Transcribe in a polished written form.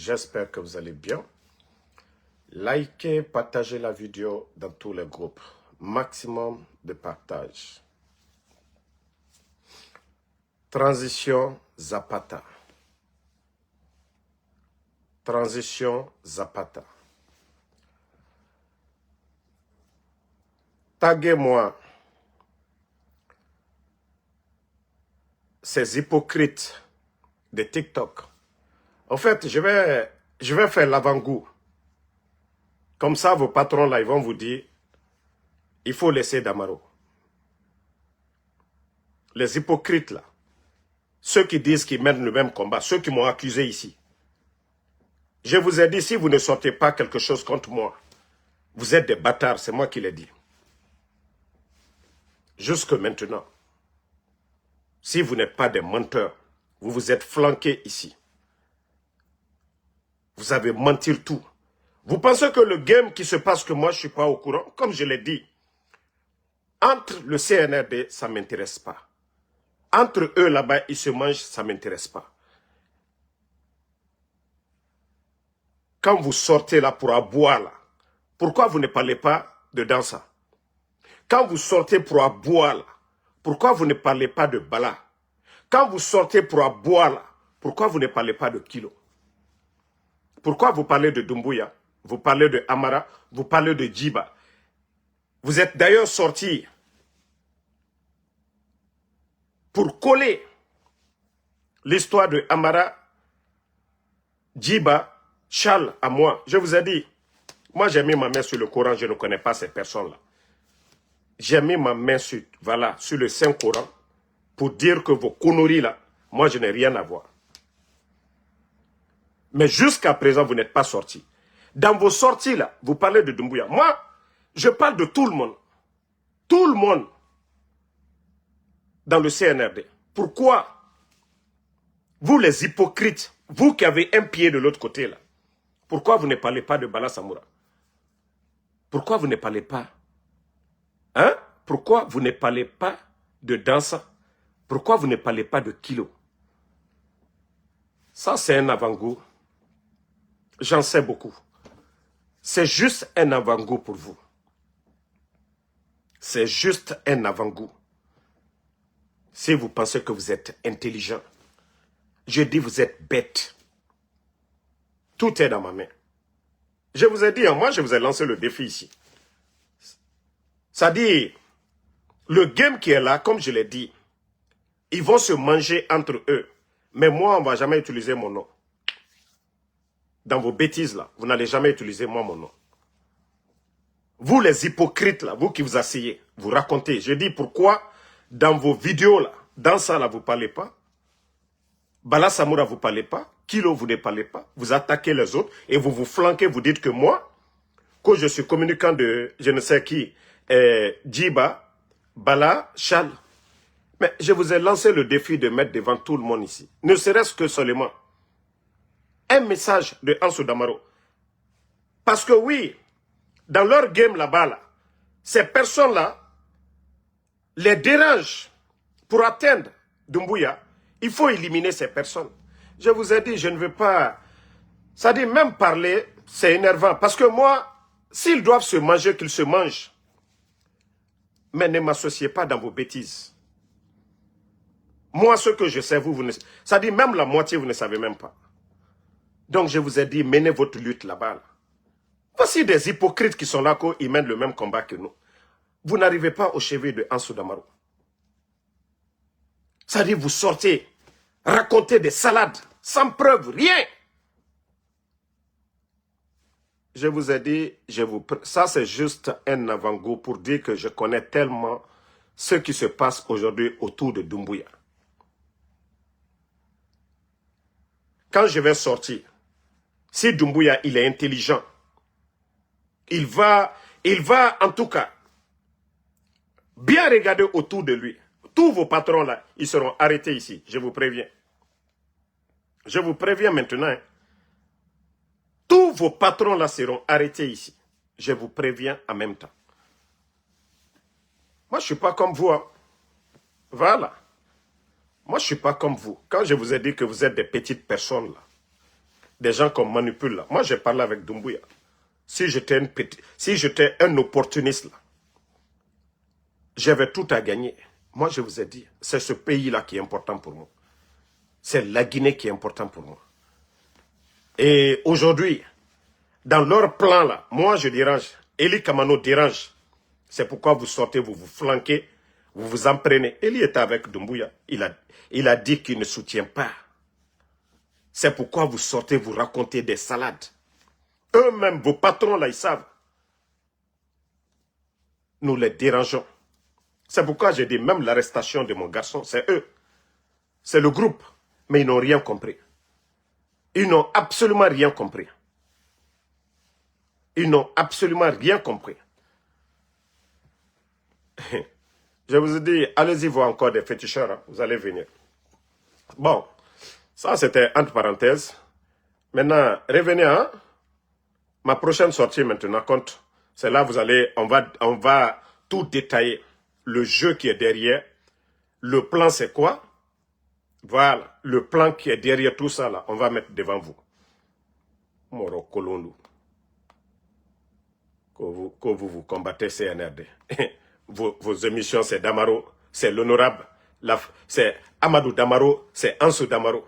J'espère que vous allez bien. Likez, partagez la vidéo dans tous les groupes. Maximum de partage. Transition Zapata. Transition Zapata. Taguez-moi ces hypocrites de TikTok. En fait, je vais faire l'avant-goût. Comme ça, vos patrons là, ils vont vous dire, il faut laisser Damaro. Les hypocrites là, ceux qui disent qu'ils mènent le même combat, ceux qui m'ont accusé ici. Je vous ai dit, si vous ne sortez pas quelque chose contre moi, vous êtes des bâtards, c'est moi qui l'ai dit. Jusque maintenant, si vous n'êtes pas des menteurs, vous vous êtes flanqués ici. Vous avez menti tout. Vous pensez que le game qui se passe, que moi je ne suis pas au courant, comme je l'ai dit, entre le CNRD, ça ne m'intéresse pas. Entre eux là-bas, ils se mangent, ça ne m'intéresse pas. Quand vous sortez là pour aboyer là, pourquoi vous ne parlez pas de Dansa? Quand vous sortez pour aboyer là, pourquoi vous ne parlez pas de Bala? Quand vous sortez pour aboyer là, pourquoi vous ne parlez pas de Kilo? Pourquoi vous parlez de Doumbouya? Vous parlez de Amara? Vous parlez de Djiba? Vous êtes d'ailleurs sortis pour coller l'histoire de Amara, Djiba, Charles à moi. Je vous ai dit, moi j'ai mis ma main sur le Coran, je ne connais pas ces personnes-là. J'ai mis ma main sur, voilà, sur le Saint-Coran pour dire que vos conneries là, moi je n'ai rien à voir. Mais jusqu'à présent, vous n'êtes pas sortis. Dans vos sorties là, vous parlez de Doumbouya. Moi, je parle de tout le monde. Tout le monde dans le CNRD. Pourquoi vous les hypocrites, vous qui avez un pied de l'autre côté là, pourquoi vous ne parlez pas de Bala Samoura? Pourquoi vous ne parlez pas? Hein? Pourquoi vous ne parlez pas de Dansa? Pourquoi vous ne parlez pas de Kilo? Ça, c'est un avant-goût. J'en sais beaucoup. C'est juste un avant-goût pour vous. C'est juste un avant-goût. Si vous pensez que vous êtes intelligent, je dis vous êtes bête. Tout est dans ma main. Je vous ai dit, moi je vous ai lancé le défi ici. C'est-à-dire, le game qui est là, comme je l'ai dit, ils vont se manger entre eux. Mais moi, on ne va jamais utiliser mon nom. Dans vos bêtises là, vous n'allez jamais utiliser moi mon nom. Vous les hypocrites là, vous qui vous asseyez, vous racontez. Je dis pourquoi dans vos vidéos là, dans ça là, vous ne parlez pas. Bala Samoura, vous ne parlez pas. Kilo, vous ne parlez pas. Vous attaquez les autres et vous vous flanquez, vous dites que moi, que je suis communicant de je ne sais qui, Djiba, Bala, Charles. Mais je vous ai lancé le défi de mettre devant tout le monde ici. Ne serait-ce que seulement un message de Ansou Damaro. Parce que oui, dans leur game là-bas, là, ces personnes-là les dérangent pour atteindre Doumbouya. Il faut éliminer ces personnes. Je vous ai dit, je ne veux pas... Ça dit, même parler, c'est énervant. Parce que moi, s'ils doivent se manger, qu'ils se mangent. Mais ne m'associez pas dans vos bêtises. Moi, ce que je sais, vous ne... Ça dit, même la moitié, vous ne savez même pas. Donc, je vous ai dit, menez votre lutte là-bas. Là. Voici des hypocrites qui sont là, qu'ils mènent le même combat que nous. Vous n'arrivez pas au chevet de Ansou Damaro. Ça dit, vous sortez, racontez des salades, sans preuve, rien. Je vous ai dit, ça c'est juste un avant-goût pour dire que je connais tellement ce qui se passe aujourd'hui autour de Doumbouya. Quand je vais sortir, si Doumbouya il est intelligent, il va en tout cas bien regarder autour de lui. Tous vos patrons là, ils seront arrêtés ici, je vous préviens. Je vous préviens maintenant. Hein. Tous vos patrons là seront arrêtés ici. Je vous préviens en même temps. Moi, je ne suis pas comme vous. Hein. Voilà. Moi, je ne suis pas comme vous. Quand je vous ai dit que vous êtes des petites personnes là, des gens qu'on manipule là. Moi, j'ai parlé avec Doumbouya. Si j'étais un opportuniste là, j'avais tout à gagner. Moi, je vous ai dit, c'est ce pays-là qui est important pour moi. C'est la Guinée qui est important pour moi. Et aujourd'hui, dans leur plan là, moi je dérange. Eli Kamano dérange. C'est pourquoi vous sortez, vous vous flanquez, vous vous en prenez. Eli est avec Doumbouya. Il a dit qu'il ne soutient pas. C'est pourquoi vous sortez, vous racontez des salades. Eux-mêmes, vos patrons là, ils savent. Nous les dérangeons. C'est pourquoi j'ai dit, même l'arrestation de mon garçon, c'est eux. C'est le groupe. Mais ils n'ont rien compris. Ils n'ont absolument rien compris. Ils n'ont absolument rien compris. Je vous ai dit, allez-y voir encore des féticheurs, hein, vous allez venir. Bon, ça c'était entre parenthèses. Maintenant, revenez, hein. Ma prochaine sortie maintenant, compte, c'est là vous allez, on va tout détailler. Le jeu qui est derrière. Le plan c'est quoi? Voilà, le plan qui est derrière tout ça là, on va mettre devant vous. Moro Kolondou. Que vous combattez CNRD. vos émissions, c'est Damaro, c'est l'honorable, c'est Amadou Damaro, c'est Ansou Damaro.